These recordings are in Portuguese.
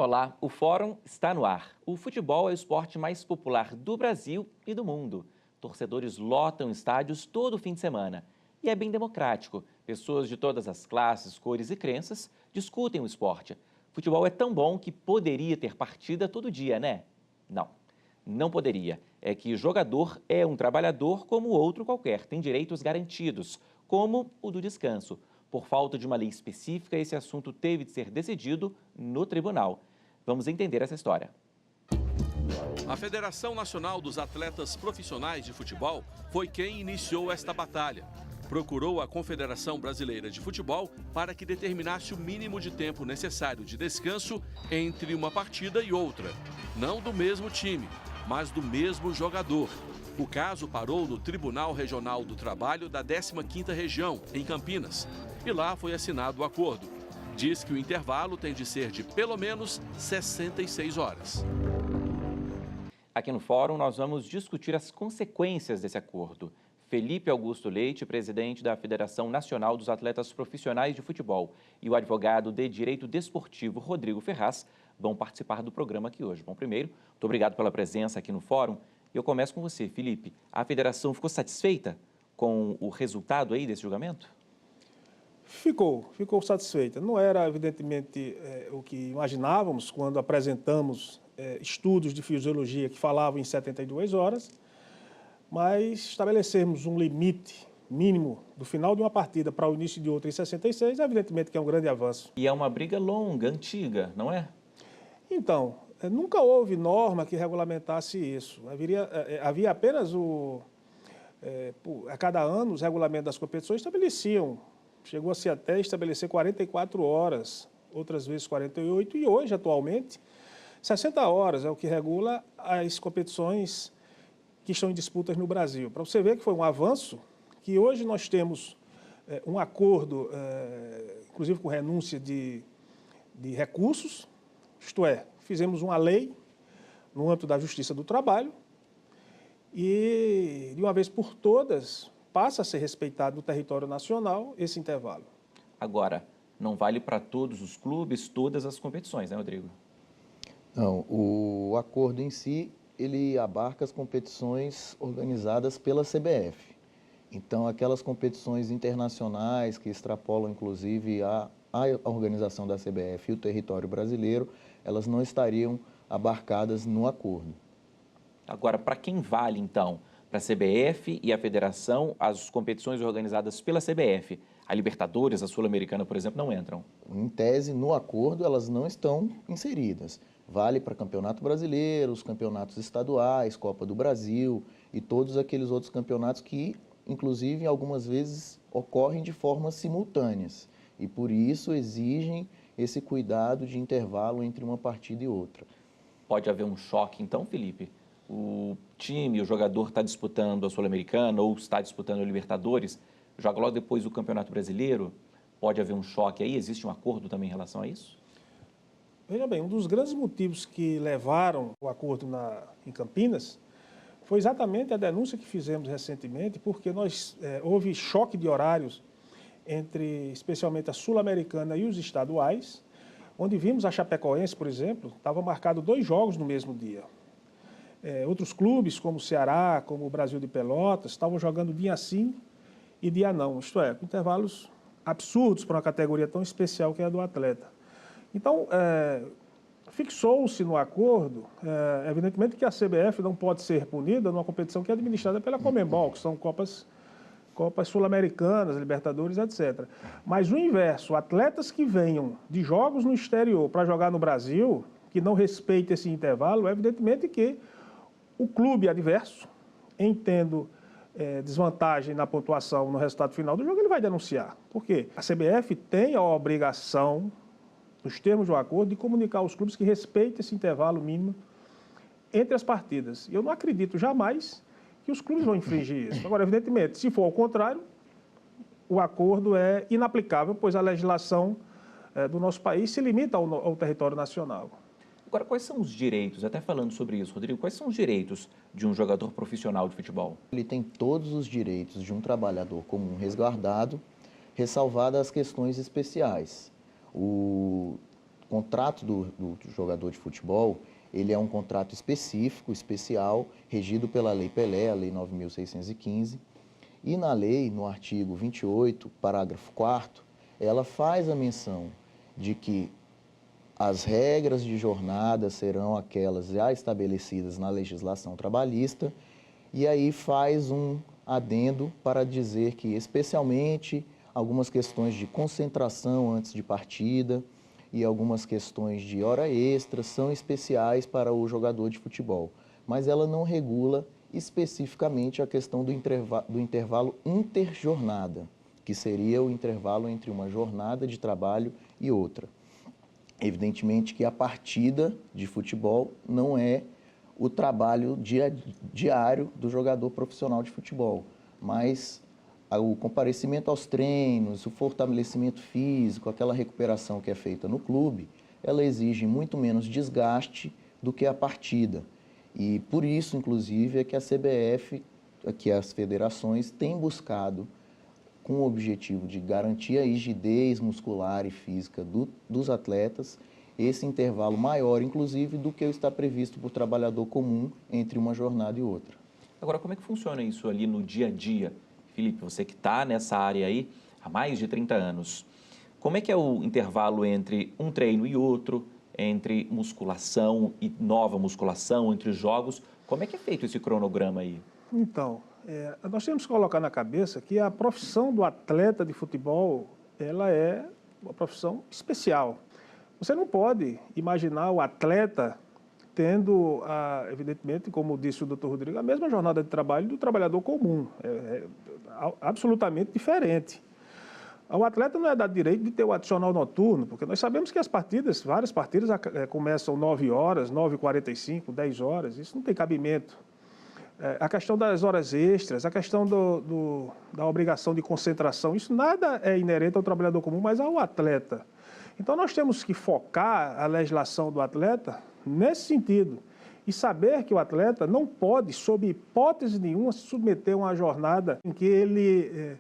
Olá, o Fórum está no ar. O futebol é o esporte mais popular do Brasil e do mundo. Torcedores lotam estádios todo fim de semana. E é bem democrático. Pessoas de todas as classes, cores e crenças discutem o esporte. Futebol é tão bom que poderia ter partida todo dia, né? Não, não poderia. É que jogador é um trabalhador como outro qualquer, tem direitos garantidos, como o do descanso. Por falta de uma lei específica, esse assunto teve de ser decidido no tribunal. Vamos entender essa história. A Federação Nacional dos Atletas Profissionais de Futebol foi quem iniciou esta batalha. Procurou a Confederação Brasileira de Futebol para que determinasse o mínimo de tempo necessário de descanso entre uma partida e outra. Não do mesmo time, mas do mesmo jogador. O caso parou no Tribunal Regional do Trabalho da 15ª Região, em Campinas. E lá foi assinado o acordo. Diz que o intervalo tem de ser de pelo menos 66 horas. Aqui no Fórum, nós vamos discutir as consequências desse acordo. Felipe Augusto Leite, presidente da Federação Nacional dos Atletas Profissionais de Futebol, e o advogado de Direito Desportivo, Rodrigo Ferraz, vão participar do programa aqui hoje. Bom, primeiro, muito obrigado pela presença aqui no Fórum. Eu começo com você, Felipe. A federação ficou satisfeita com o resultado aí desse julgamento? Ficou satisfeita. Não era, evidentemente, o que imaginávamos quando apresentamos estudos de fisiologia que falavam em 72 horas, mas estabelecermos um limite mínimo do final de uma partida para o início de outra em 66, evidentemente que é um grande avanço. E é uma briga longa, antiga, não é? Então, nunca houve norma que regulamentasse isso. Havia apenas a cada ano, os regulamentos das competições estabeleciam. Chegou-se até estabelecer 44 horas, outras vezes 48, e hoje, atualmente, 60 horas é o que regula as competições que estão em disputas no Brasil. Para você ver que foi um avanço, que hoje nós temos um acordo, inclusive com renúncia de recursos, isto é, fizemos uma lei no âmbito da Justiça do Trabalho e, de uma vez por todas, passa a ser respeitado no território nacional esse intervalo. Agora, não vale para todos os clubes, todas as competições, né, Rodrigo? Não, o acordo em si, ele abarca as competições organizadas pela CBF. Então, aquelas competições internacionais que extrapolam, inclusive, a organização da CBF e o território brasileiro, elas não estariam abarcadas no acordo. Agora, para quem vale, então? Para a CBF e a Federação, as competições organizadas pela CBF, a Libertadores, a Sul-Americana, por exemplo, não entram? Em tese, no acordo, elas não estão inseridas. Vale para Campeonato Brasileiro, os campeonatos estaduais, Copa do Brasil e todos aqueles outros campeonatos que, inclusive, algumas vezes ocorrem de formas simultâneas e, por isso, exigem esse cuidado de intervalo entre uma partida e outra. Pode haver um choque, então, Felipe? O time, o jogador está disputando a Sul-Americana ou está disputando a Libertadores, joga logo depois do Campeonato Brasileiro, pode haver um choque aí? Existe um acordo também em relação a isso? Veja bem, um dos grandes motivos que levaram o acordo em Campinas foi exatamente a denúncia que fizemos recentemente, porque houve choque de horários entre, especialmente, a Sul-Americana e os estaduais, onde vimos a Chapecoense, por exemplo, estava marcado 2 jogos no mesmo dia. Outros clubes, como o Ceará, como o Brasil de Pelotas, estavam jogando dia sim e dia não, isto é, com intervalos absurdos para uma categoria tão especial que é a do atleta. Então, fixou-se no acordo, evidentemente que a CBF não pode ser punida numa competição que é administrada pela Conmebol, que são Copas Sul-Americanas, Libertadores, etc. Mas o inverso, atletas que venham de jogos no exterior para jogar no Brasil, que não respeitem esse intervalo, evidentemente que o clube adverso, entendo desvantagem na pontuação no resultado final do jogo, ele vai denunciar. Por quê? A CBF tem a obrigação, nos termos do acordo, de comunicar aos clubes que respeitem esse intervalo mínimo entre as partidas. E eu não acredito jamais que os clubes vão infringir isso. Agora, evidentemente, se for ao contrário, o acordo é inaplicável, pois a legislação do nosso país se limita ao território nacional. Agora, quais são os direitos, até falando sobre isso, Rodrigo, quais são os direitos de um jogador profissional de futebol? Ele tem todos os direitos de um trabalhador comum resguardado, ressalvadas as questões especiais. contrato do jogador de futebol, ele é um contrato específico, especial, regido pela Lei Pelé, a Lei 9.615, e na lei, no artigo 28, parágrafo 4º, ela faz a menção de que as regras de jornada serão aquelas já estabelecidas na legislação trabalhista, e aí faz um adendo para dizer que, especialmente, algumas questões de concentração antes de partida e algumas questões de hora extra são especiais para o jogador de futebol, mas ela não regula especificamente a questão do intervalo interjornada, que seria o intervalo entre uma jornada de trabalho e outra. Evidentemente que a partida de futebol não é o trabalho diário do jogador profissional de futebol, mas o comparecimento aos treinos, o fortalecimento físico, aquela recuperação que é feita no clube, ela exige muito menos desgaste do que a partida. E por isso, inclusive, é que a CBF, que as federações têm buscado, com o objetivo de garantir a rigidez muscular e física dos atletas, esse intervalo maior, inclusive, do que está previsto por trabalhador comum entre uma jornada e outra. Agora, como é que funciona isso ali no dia a dia? Felipe, você que está nessa área aí há mais de 30 anos, como é que é o intervalo entre um treino e outro, entre musculação e nova musculação, entre os jogos? Como é que é feito esse cronograma aí? Então, nós temos que colocar na cabeça que a profissão do atleta de futebol, ela é uma profissão especial. Você não pode imaginar o atleta tendo, evidentemente, como disse o Dr. Rodrigo, a mesma jornada de trabalho do trabalhador comum. É absolutamente diferente. O atleta não é dado direito de ter o adicional noturno, porque nós sabemos que várias partidas começam 9 horas, 9h45, 10 horas, isso não tem cabimento. A questão das horas extras, a questão da obrigação de concentração, isso nada é inerente ao trabalhador comum, mas ao atleta. Então, nós temos que focar a legislação do atleta nesse sentido e saber que o atleta não pode, sob hipótese nenhuma, se submeter a uma jornada em que ele,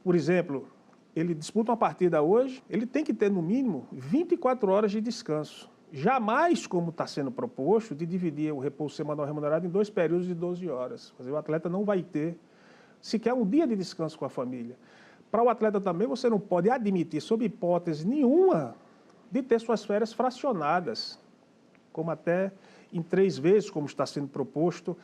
por exemplo, ele disputa uma partida hoje, ele tem que ter, no mínimo, 24 horas de descanso. Jamais, como está sendo proposto, de dividir o repouso semanal remunerado em 2 períodos de 12 horas. Quer dizer, o atleta não vai ter sequer um dia de descanso com a família. Para o atleta também, você não pode admitir, sob hipótese nenhuma, de ter suas férias fracionadas, como até em 3 vezes, como está sendo proposto,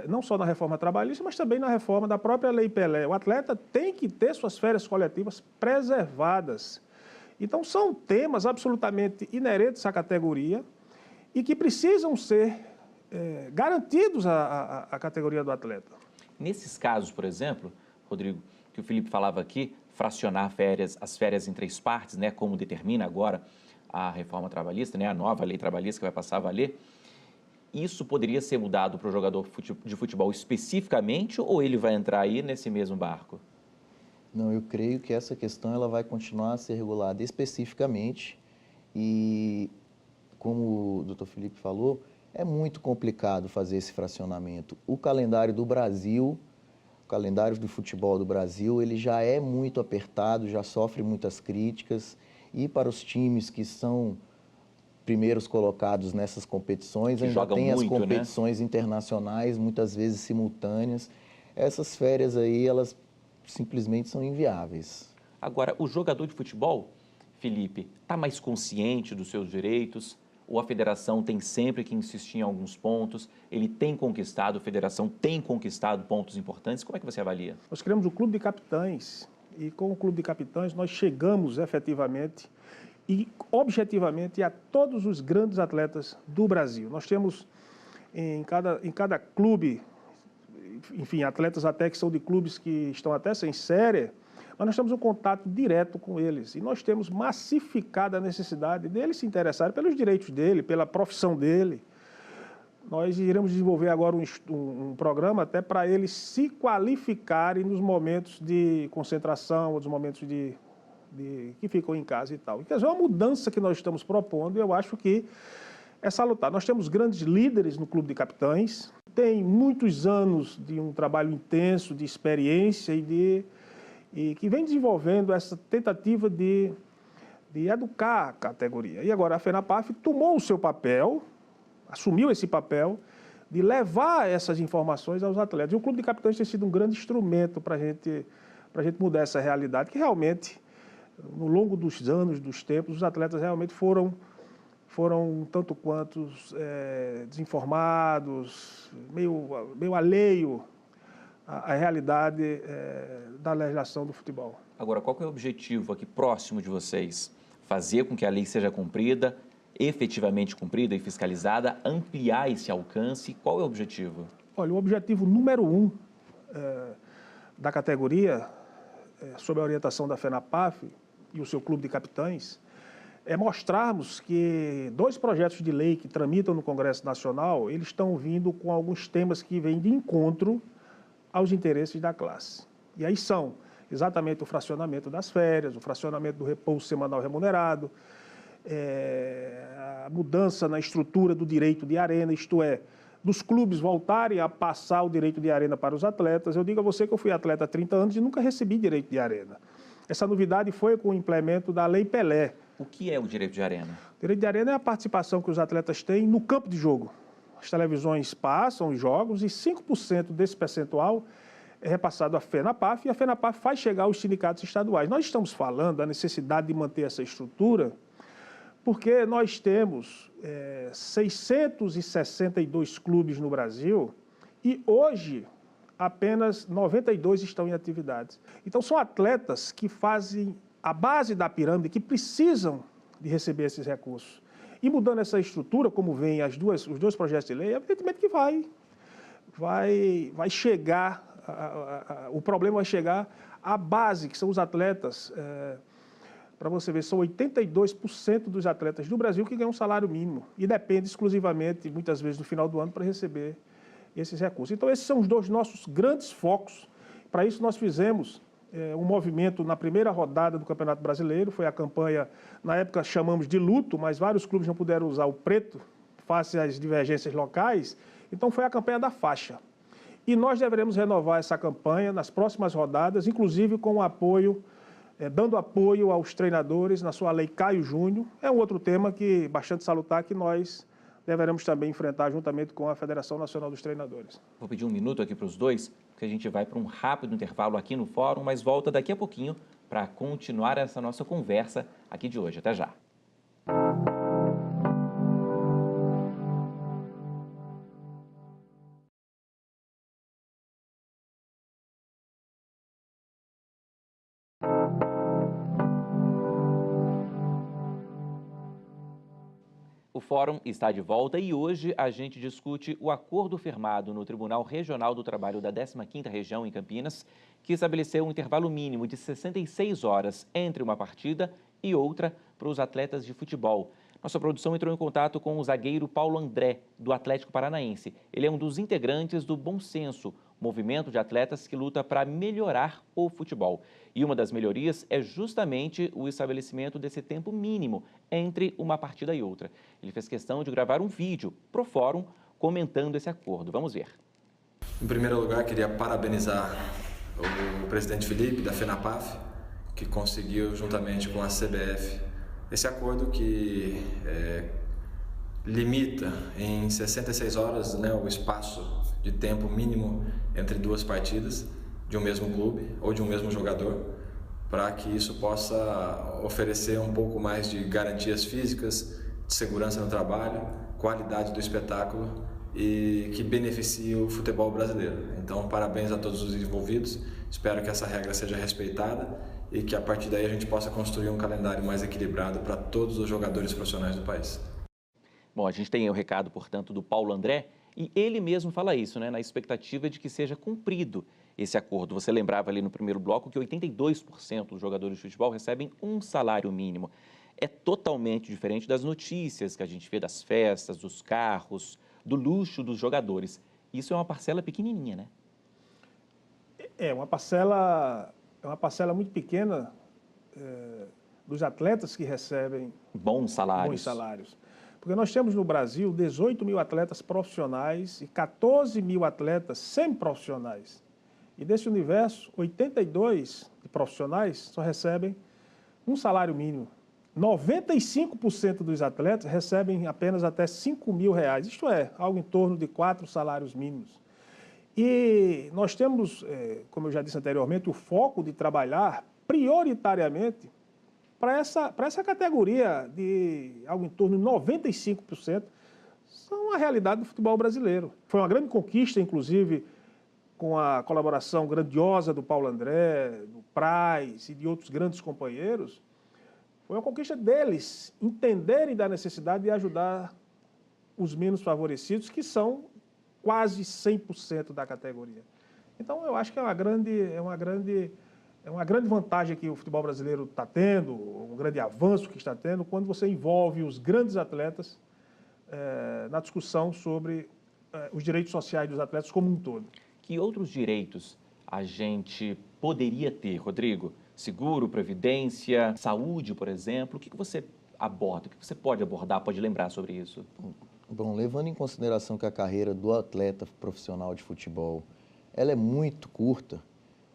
não só na reforma trabalhista, mas também na reforma da própria Lei Pelé. O atleta tem que ter suas férias coletivas preservadas. Então, são temas absolutamente inerentes à categoria e que precisam ser garantidos à categoria do atleta. Nesses casos, por exemplo, Rodrigo, que o Felipe falava aqui, fracionar as férias em 3 partes, né, como determina agora a reforma trabalhista, né, a nova lei trabalhista que vai passar a valer, isso poderia ser mudado para o jogador de futebol especificamente ou ele vai entrar aí nesse mesmo barco? Não, eu creio que essa questão ela vai continuar a ser regulada especificamente e, como o Dr. Felipe falou, é muito complicado fazer esse fracionamento. O calendário do Brasil, o calendário do futebol do Brasil, ele já é muito apertado, já sofre muitas críticas e para os times que são primeiros colocados nessas competições, ainda tem as competições internacionais, muitas vezes simultâneas. Essas férias aí, elas simplesmente são inviáveis. Agora, o jogador de futebol, Felipe, está mais consciente dos seus direitos? Ou a federação tem sempre que insistir em alguns pontos? Ele tem conquistado, a federação tem conquistado pontos importantes? Como é que você avalia? Nós criamos o Clube de Capitães e com o Clube de Capitães nós chegamos efetivamente e objetivamente a todos os grandes atletas do Brasil. Nós temos em cada clube, enfim, atletas até que são de clubes que estão até sem série, mas nós temos um contato direto com eles e nós temos massificado a necessidade deles se interessarem pelos direitos dele, pela profissão dele. Nós iremos desenvolver agora um programa até para eles se qualificarem nos momentos de concentração, ou nos momentos que ficam em casa e tal. Quer dizer, é uma mudança que nós estamos propondo e eu acho que é salutar. Nós temos grandes líderes no Clube de Capitães, tem muitos anos de um trabalho intenso, de experiência e que vem desenvolvendo essa tentativa de de educar a categoria. E agora a FENAPAF tomou o seu papel, assumiu esse papel, de levar essas informações aos atletas. E o Clube de Capitães tem sido um grande instrumento para a gente mudar essa realidade, que realmente, no longo dos anos, dos tempos, os atletas realmente foram tanto quanto desinformados, meio alheio à realidade da legislação do futebol. Agora, qual que é o objetivo aqui próximo de vocês? Fazer com que a lei seja cumprida, efetivamente cumprida e fiscalizada, ampliar esse alcance? Qual é o objetivo? Olha, o objetivo número 1 da categoria, sob a orientação da FENAPAF e o seu Clube de Capitães, é mostrarmos que 2 projetos de lei que tramitam no Congresso Nacional, eles estão vindo com alguns temas que vêm de encontro aos interesses da classe. E aí são exatamente o fracionamento das férias, o fracionamento do repouso semanal remunerado, a mudança na estrutura do direito de arena, isto é, dos clubes voltarem a passar o direito de arena para os atletas. Eu digo a você que eu fui atleta há 30 anos e nunca recebi direito de arena. Essa novidade foi com o implemento da Lei Pelé. O que é o direito de arena? O direito de arena é a participação que os atletas têm no campo de jogo. As televisões passam os jogos e 5% desse percentual é repassado à FENAPAF e a FENAPAF faz chegar aos sindicatos estaduais. Nós estamos falando da necessidade de manter essa estrutura porque nós temos 662 clubes no Brasil e hoje apenas 92 estão em atividades. Então são atletas que fazem a base da pirâmide, que precisam de receber esses recursos. E mudando essa estrutura, como vem os 2 projetos de lei, evidentemente que vai chegar, o problema vai chegar à base, que são os atletas. Para você ver, são 82% dos atletas do Brasil que ganham um salário mínimo e depende exclusivamente, muitas vezes, no final do ano para receber esses recursos. Então, esses são os 2 nossos grandes focos. Para isso, nós fizemos um movimento na primeira rodada do Campeonato Brasileiro, foi a campanha, na época chamamos de luto, mas vários clubes não puderam usar o preto face às divergências locais, então foi a campanha da faixa. E nós deveremos renovar essa campanha nas próximas rodadas, inclusive com o apoio, dando apoio aos treinadores na sua lei Caio Júnior. É um outro tema bastante salutar que nós deveremos também enfrentar juntamente com a Federação Nacional dos Treinadores. Vou pedir um minuto aqui para os dois, porque a gente vai para um rápido intervalo aqui no fórum, mas volta daqui a pouquinho para continuar essa nossa conversa aqui de hoje. Até já. O Fórum está de volta e hoje a gente discute o acordo firmado no Tribunal Regional do Trabalho da 15ª Região em Campinas, que estabeleceu um intervalo mínimo de 66 horas entre uma partida e outra para os atletas de futebol. Nossa produção entrou em contato com o zagueiro Paulo André, do Atlético Paranaense. Ele é um dos integrantes do Bom Senso, movimento de atletas que luta para melhorar o futebol. E uma das melhorias é justamente o estabelecimento desse tempo mínimo entre uma partida e outra. Ele fez questão de gravar um vídeo pro Fórum comentando esse acordo. Vamos ver. Em primeiro lugar, queria parabenizar o presidente Felipe, da FENAPAF, que conseguiu, juntamente com a CBF, esse acordo que limita em 66 horas o espaço de tempo mínimo entre 2 partidas de um mesmo clube ou de um mesmo jogador, para que isso possa oferecer um pouco mais de garantias físicas, de segurança no trabalho, qualidade do espetáculo e que beneficie o futebol brasileiro. Então, parabéns a todos os envolvidos, espero que essa regra seja respeitada e que a partir daí a gente possa construir um calendário mais equilibrado para todos os jogadores profissionais do país. Bom, a gente tem o recado, portanto, do Paulo André, e ele mesmo fala isso, na expectativa de que seja cumprido esse acordo. Você lembrava ali no primeiro bloco que 82% dos jogadores de futebol recebem um salário mínimo. É totalmente diferente das notícias que a gente vê das festas, dos carros, do luxo dos jogadores. Isso é uma parcela pequenininha, né? É uma parcela muito pequena dos atletas que recebem bons salários. Porque nós temos no Brasil 18 mil atletas profissionais e 14 mil atletas semiprofissionais. E desse universo, 82 profissionais só recebem um salário mínimo. 95% dos atletas recebem apenas até R$ 5.000, isto é, algo em torno de 4 salários mínimos. E nós temos, como eu já disse anteriormente, o foco de trabalhar prioritariamente para essa categoria de algo em torno de 95%, são a realidade do futebol brasileiro. Foi uma grande conquista, inclusive, com a colaboração grandiosa do Paulo André, do Praz e de outros grandes companheiros. Foi uma conquista deles entenderem da necessidade de ajudar os menos favorecidos, que são quase 100% da categoria. Então, eu acho que é uma grande vantagem que o futebol brasileiro está tendo, um grande avanço que está tendo, quando você envolve os grandes atletas na discussão sobre os direitos sociais dos atletas como um todo. Que outros direitos a gente poderia ter, Rodrigo? Seguro, previdência, saúde, por exemplo. O que você aborda? O que você pode abordar, pode lembrar sobre isso? Bom, levando em consideração que a carreira do atleta profissional de futebol, ela é muito curta,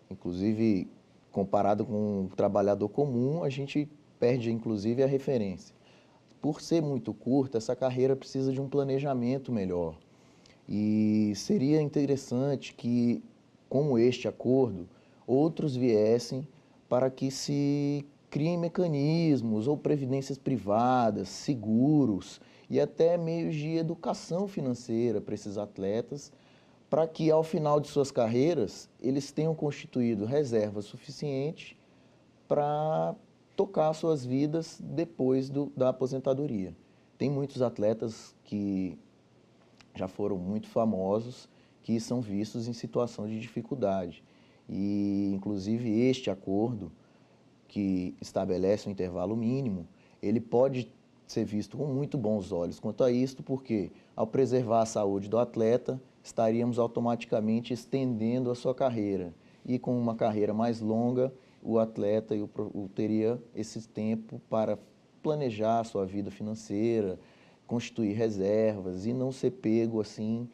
inclusive comparado com um trabalhador comum, a gente perde inclusive a referência. Por ser muito curta, essa carreira precisa de um planejamento melhor. E seria interessante que, como este acordo, outros viessem para que se criem mecanismos ou previdências privadas, seguros e até meios de educação financeira para esses atletas, para que ao final de suas carreiras eles tenham constituído reserva suficiente para tocar suas vidas depois da aposentadoria. Tem muitos atletas que já foram muito famosos, que são vistos em situação de dificuldade. E, inclusive, este acordo, que estabelece um intervalo mínimo, ele pode ser visto com muito bons olhos quanto a isto, porque, ao preservar a saúde do atleta, estaríamos automaticamente estendendo a sua carreira. E, com uma carreira mais longa, o atleta teria esse tempo para planejar a sua vida financeira, constituir reservas e não ser pego assim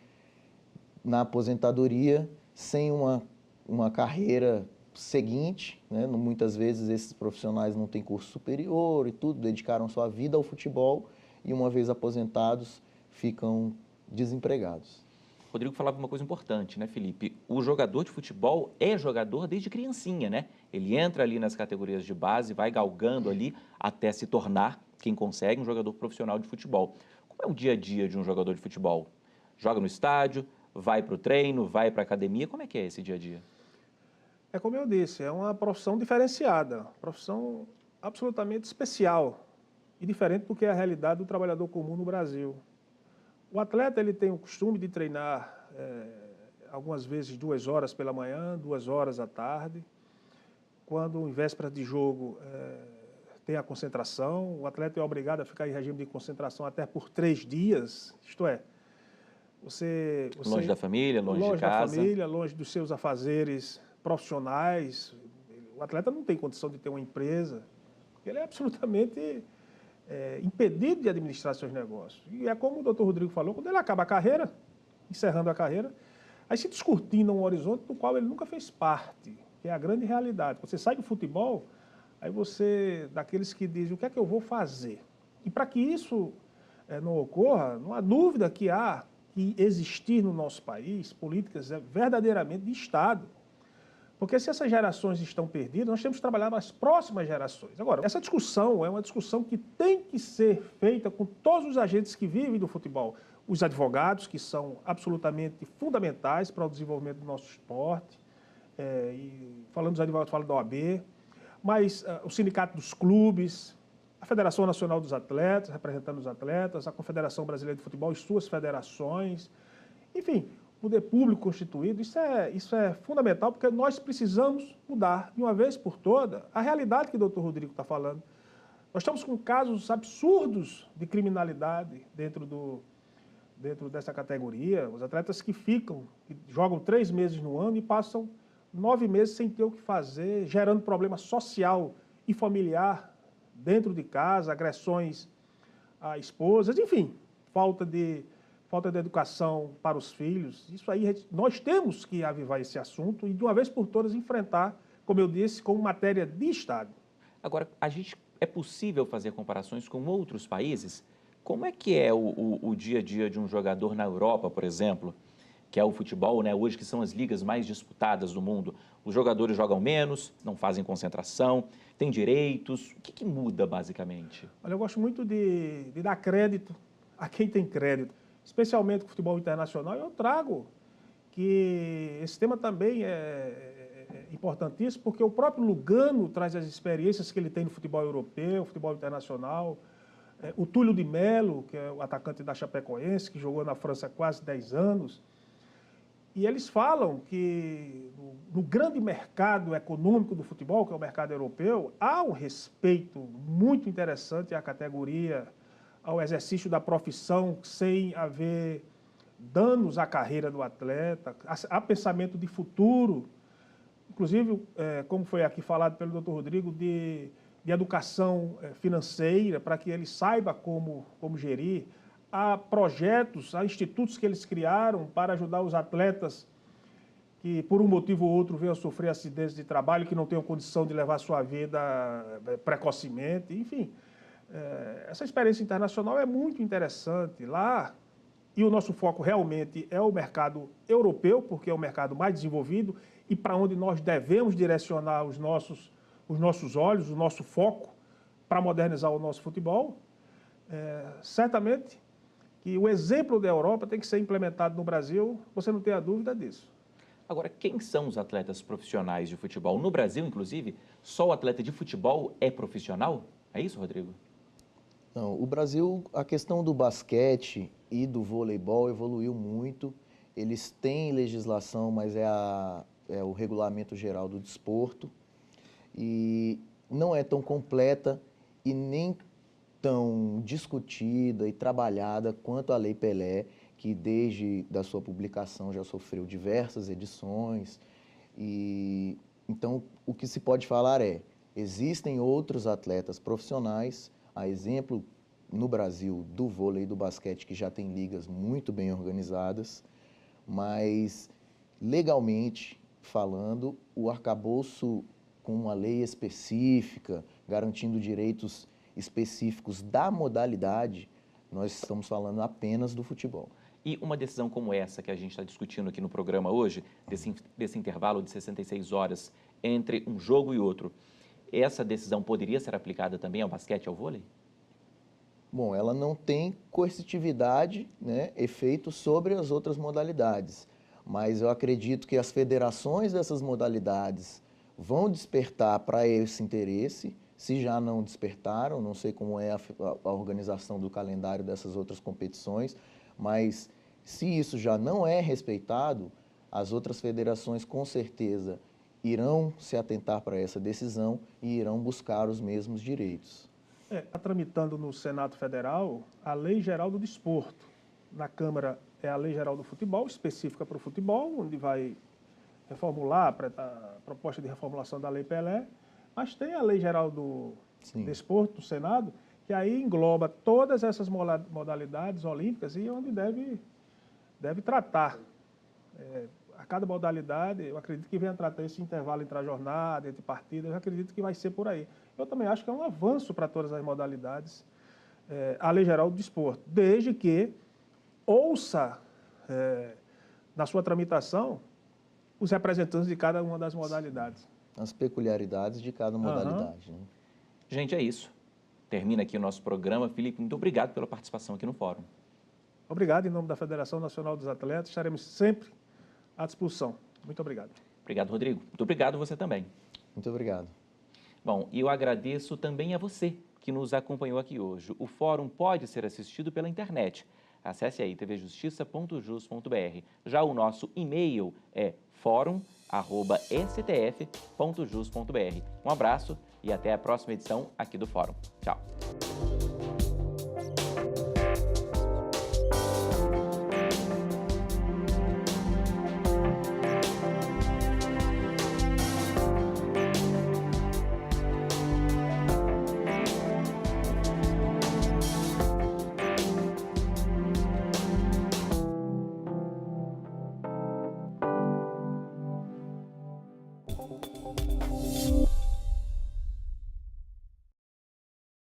na aposentadoria sem uma carreira seguinte, né? Muitas vezes esses profissionais não têm curso superior e tudo, dedicaram sua vida ao futebol e uma vez aposentados ficam desempregados. Rodrigo falava uma coisa importante, né, Felipe? O jogador de futebol é jogador desde criancinha, né? Ele entra ali nas categorias de base, vai galgando ali até se tornar, quem consegue, um jogador profissional de futebol. Como é o dia a dia de um jogador de futebol? Joga no estádio, vai para o treino, vai para a academia, como é que é esse dia a dia? É como eu disse, é uma profissão diferenciada, profissão absolutamente especial e diferente do que é a realidade do trabalhador comum no Brasil. O atleta ele tem o costume de treinar algumas vezes 2 horas pela manhã, 2 horas à tarde. Quando em véspera de jogo tem a concentração, o atleta é obrigado a ficar em regime de concentração até por 3 dias, isto é, você longe da família, longe de casa. Longe da família, longe dos seus afazeres profissionais. O atleta não tem condição de ter uma empresa, ele é absolutamente impedido de administrar seus negócios. E é como o doutor Rodrigo falou, quando ele acaba a carreira, encerrando a carreira, aí se descortina um horizonte do qual ele nunca fez parte, que é a grande realidade. Você sai do futebol, aí você, daqueles que dizem, o que é que eu vou fazer? E para que isso não ocorra, não há dúvida que há que existir no nosso país políticas verdadeiramente de Estado. Porque se essas gerações estão perdidas, nós temos que trabalhar nas próximas gerações. Agora, essa discussão é uma discussão que tem que ser feita com todos os agentes que vivem do futebol. Os advogados, que são absolutamente fundamentais para o desenvolvimento do nosso esporte. E falando dos advogados, falo da OAB. Mas o sindicato dos clubes, a Federação Nacional dos Atletas, representando os atletas, a Confederação Brasileira de Futebol e suas federações. Enfim, o poder público constituído, isso é fundamental, porque nós precisamos mudar, de uma vez por toda, a realidade que o doutor Rodrigo está falando. Nós estamos com casos absurdos de criminalidade dentro dessa categoria. Os atletas que jogam 3 meses no ano e passam 9 meses sem ter o que fazer, gerando problema social e familiar dentro de casa, agressões a esposas, enfim, falta de educação para os filhos. Isso aí, nós temos que avivar esse assunto e, de uma vez por todas, enfrentar, como eu disse, como matéria de Estado. Agora, a gente é possível fazer comparações com outros países? Como é que é o dia a dia de um jogador na Europa, por exemplo, que é o futebol, né? Hoje que são as ligas mais disputadas do mundo? Os jogadores jogam menos, não fazem concentração, têm direitos. O que muda, basicamente? Olha, eu gosto muito de dar crédito a quem tem crédito, especialmente com o futebol internacional. Eu trago que esse tema também é importantíssimo, porque o próprio Lugano traz as experiências que ele tem no futebol europeu, futebol internacional. O Túlio de Melo, que é o atacante da Chapecoense, que jogou na França há quase 10 anos. E eles falam que no grande mercado econômico do futebol, que é o mercado europeu, há um respeito muito interessante à categoria, ao exercício da profissão, sem haver danos à carreira do atleta, há pensamento de futuro, inclusive, como foi aqui falado pelo Dr. Rodrigo, de educação financeira, para que ele saiba como gerir. Há projetos, há institutos que eles criaram para ajudar os atletas que, por um motivo ou outro, venham a sofrer acidentes de trabalho, que não tenham condição de levar sua vida precocemente. Enfim, essa experiência internacional é muito interessante lá. E o nosso foco realmente é o mercado europeu, porque é o mercado mais desenvolvido e para onde nós devemos direcionar os nossos olhos, o nosso foco para modernizar o nosso futebol. Certamente que o exemplo da Europa tem que ser implementado no Brasil, você não tem a dúvida disso. Agora, quem são os atletas profissionais de futebol? No Brasil, inclusive, só o atleta de futebol é profissional? É isso, Rodrigo? Não, o Brasil, a questão do basquete e do voleibol evoluiu muito. Eles têm legislação, mas é o regulamento geral do desporto. E não é tão completa e nem tão discutida e trabalhada quanto a Lei Pelé, que desde da sua publicação já sofreu diversas edições. E então, o que se pode falar existem outros atletas profissionais, a exemplo no Brasil do vôlei e do basquete, que já tem ligas muito bem organizadas, mas legalmente falando, o arcabouço com uma lei específica, garantindo direitos específicos da modalidade, nós estamos falando apenas do futebol. E uma decisão como essa que a gente está discutindo aqui no programa hoje, desse intervalo de 66 horas entre um jogo e outro, essa decisão poderia ser aplicada também ao basquete e ao vôlei? Bom, ela não tem coercitividade, efeito sobre as outras modalidades, mas eu acredito que as federações dessas modalidades vão despertar para esse interesse. Se já não despertaram, não sei como é a organização do calendário dessas outras competições, mas se isso já não é respeitado, as outras federações com certeza irão se atentar para essa decisão e irão buscar os mesmos direitos. Está tramitando no Senado Federal a Lei Geral do Desporto. Na Câmara é a Lei Geral do Futebol, específica para o futebol, onde vai reformular a proposta de reformulação da Lei Pelé, mas tem a Lei Geral do Desporto do Senado, que aí engloba todas essas modalidades olímpicas e onde deve tratar. A cada modalidade, eu acredito que venha tratar esse intervalo entre a jornada, entre partidas, eu acredito que vai ser por aí. Eu também acho que é um avanço para todas as modalidades, a Lei Geral do Desporto, desde que ouça, na sua tramitação, os representantes de cada uma das modalidades. As peculiaridades de cada modalidade. Né? Gente, é isso. Termina aqui o nosso programa. Felipe, muito obrigado pela participação aqui no Fórum. Obrigado, em nome da Federação Nacional dos Atletas. Estaremos sempre à disposição. Muito obrigado. Obrigado, Rodrigo. Muito obrigado você também. Muito obrigado. Bom, e eu agradeço também a você que nos acompanhou aqui hoje. O Fórum pode ser assistido pela internet. Acesse aí tvjustiça.jus.br. Já o nosso e-mail é forum@stf.jus.br. Um abraço e até a próxima edição aqui do Fórum. Tchau.